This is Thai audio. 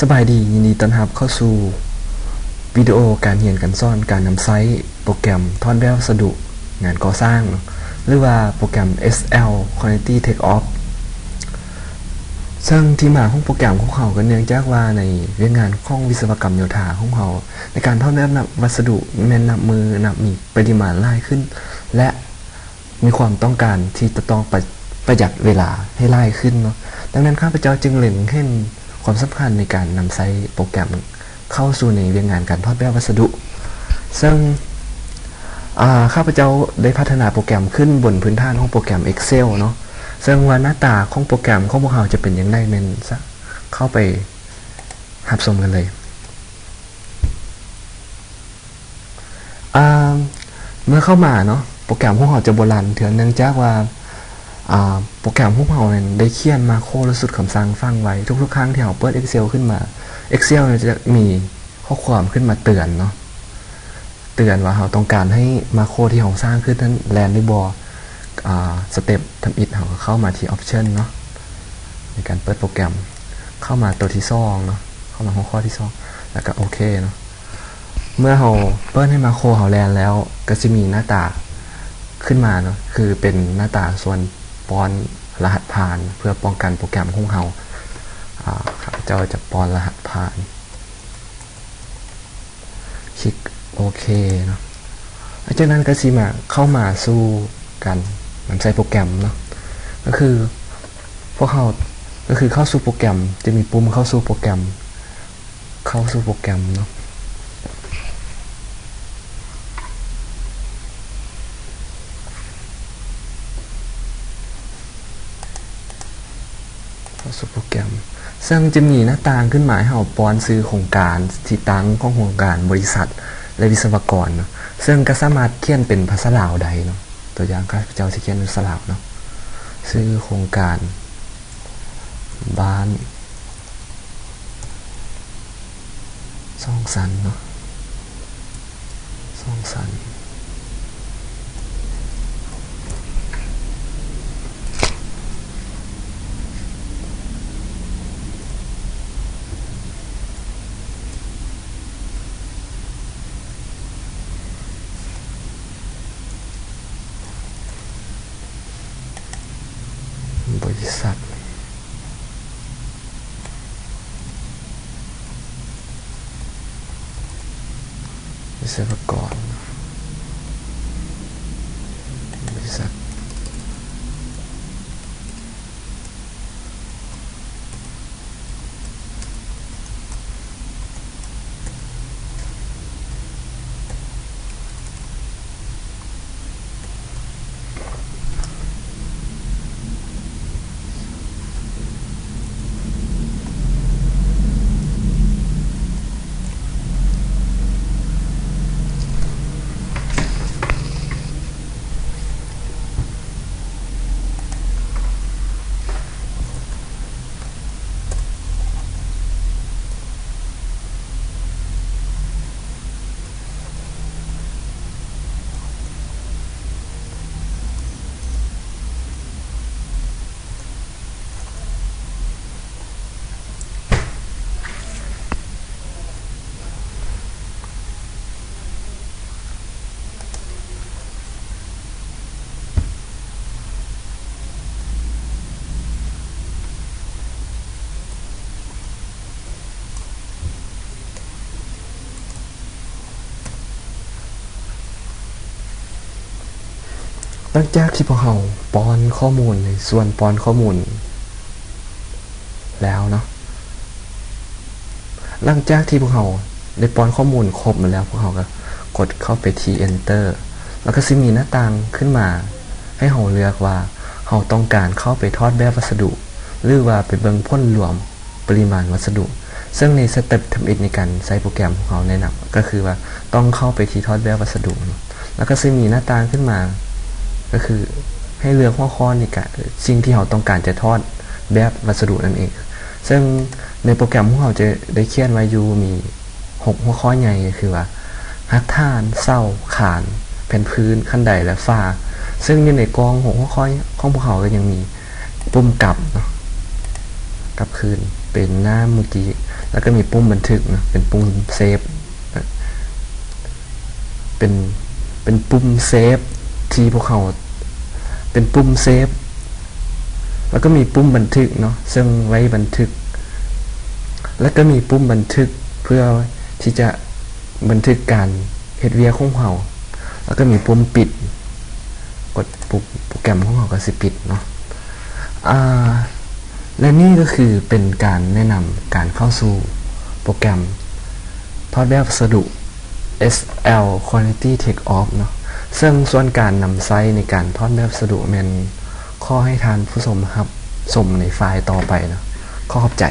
สบายดียินดีต้อนรับเข้าสู่วิดีโอการเรียนการสอนการนำไซต์โปรแกรมทอดแบบวัสดุงานก่อสร้างหรือว่าโปรแกรม SL Quality Takeoff ซึ่งที่มาของโปรแกรมของเขาก็เนื่องจากว่าในเรื่องงานของวิศวกรรมโยธาของเขาในการทอดแบบวัสดุแม่นนับมือนับมีปริมาณหลายขึ้นและมีความต้องการที่จะต้องประหยัดเวลาให้หลายขึ้นเนาะดังนั้นข้าพเจ้าจึงเล็งเห็นความสำคัญในการนำไซต์โปรแกรมเข้าสู่ในเรื่องงานการทอดแบบวัสดุซึ่งข้าพเจ้าได้พัฒนาโปรแกรมขึ้นบนพื้นฐานของโปรแกรม Excel เนาะซึ่งว่าหน้าตาของโปรแกรมของพวกเราจะเป็นอย่างไรนั้นเข้าไปรับชมกันเลยเมื่อเข้ามาเนาะโปรแกรมของเราจะโบราณเถื่อนเนื่องจากว่าโปรแกรมของเราเนี่ยได้เขียนมาโครและสุดคำสั่งฟังไว้ทุกๆครั้งที่เราเปิด Excel ขึ้นมา Excel จะมีข้อความขึ้นมาเตือนเนาะเตือนว่าเราต้องการให้มาโครที่เราสร้างขึ้นนั้นแลนด์ได้บ่สเต็ปทำอิฐเราเข้ามาที่ Option เนาะในการเปิดโปรแกรมเข้ามาตัวที่2เนาะเข้ามาหัวข้อที่2แล้วก็โอเคเนาะเมื่อเราเปิดให้มาโครเราแลนด์แล้วก็จะมีหน้าตาขึ้นมาเนาะคือเป็นหน้าตาส่วนป้อนรหัสผ่านเพื่อป้องกันโปรแกรมของเราเจ้าจะป้อนรหัสผ่านคลิกโอเคเนาะจากนั้นก็สิมาเข้ามาสู่การนำใช้โปรแกรมเนาะก็คือพวกเราก็คือเข้าสู่โปรแกรมจะมีปุ่มเข้าสู่โปรแกรมเนาะสู่โปรแกรมซึ่งจะมีหน้าต่างขึ้นมาให้เราป้อนซื้อโครงการที่ตั้งของโครงการบริษัทและวิศวกรเนาะซึ่งก็สามารถเขียนเป็นภาษาลาวได้เนาะตัวอย่างข้าพเจ้าสิเขียนเป็นภาษาลาวเนาะซื้อโครงการบ้าน2 ชั้นเนาะ2 ชั้นบริษัทวิศวกรบริษัทหลังจากที่พวกเราป้อนข้อมูลในส่วนป้อนข้อมูลแล้วเนาะหลังจากที่พวกเราได้ป้อนข้อมูลครบหมดแล้วพวกเราก็กดเข้าไปที่ Enter แล้วก็จะมีหน้าต่างขึ้นมาให้เราเลือกว่าเราต้องการเข้าไปทอดแบบวัสดุหรือว่าไปเบิ่งผลรวมปริมาณวัสดุซึ่งในสเต็ปทำอิฐในการใช้โปรแกรมของเราแนะนำก็คือว่าต้องเข้าไปที่ทอดแบบวัสดุแล้วก็จะมีหน้าต่างขึ้นมาก็คือให้เลือกหัวข้อในการสิ่งที่เราต้องการจะทอดแบบวัสดุนั่นเองซึ่งในโปรแกรมของเราจะได้เขียนไว้อยู่มี6หัวข้อใหญ่คือว่าหักฐานเสาคานแผ่นพื้นขั้นใดและฝ้าซึ่งอยู่ในกอง6หัวข้อของพวกเขาก็ยังมีปุ่มกลับเนาะกลับคืน เป็นหน้าเมื่อกี้แล้วก็มีปุ่มบันทึกนะเป็นปุ่มเซฟเป็นปุ่มเซฟที่พวกเขาเป็นปุ่มเซฟแล้วก็มีปุ่มบันทึกเนาะซึ่งไว้บันทึกแล้วก็มีปุ่มบันทึกเพื่อที่จะบันทึกการเฮ็ดเวียกของเราแล้วก็มีปุ่มปิดกดโปรแกรมของเราก็สิปิดเนาะและนี่ก็คือเป็นการแนะนำการเข้าสู่โปรแกรมทอดแบบวัสดุ SL Quality Takeoff เนาะซึ่งส่วนการนำไซต์ในการทอดแบบวัสดุแม่นข้อให้ทานผู้ชมครับชมในไฟล์ต่อไปเนาะขอขอบใจ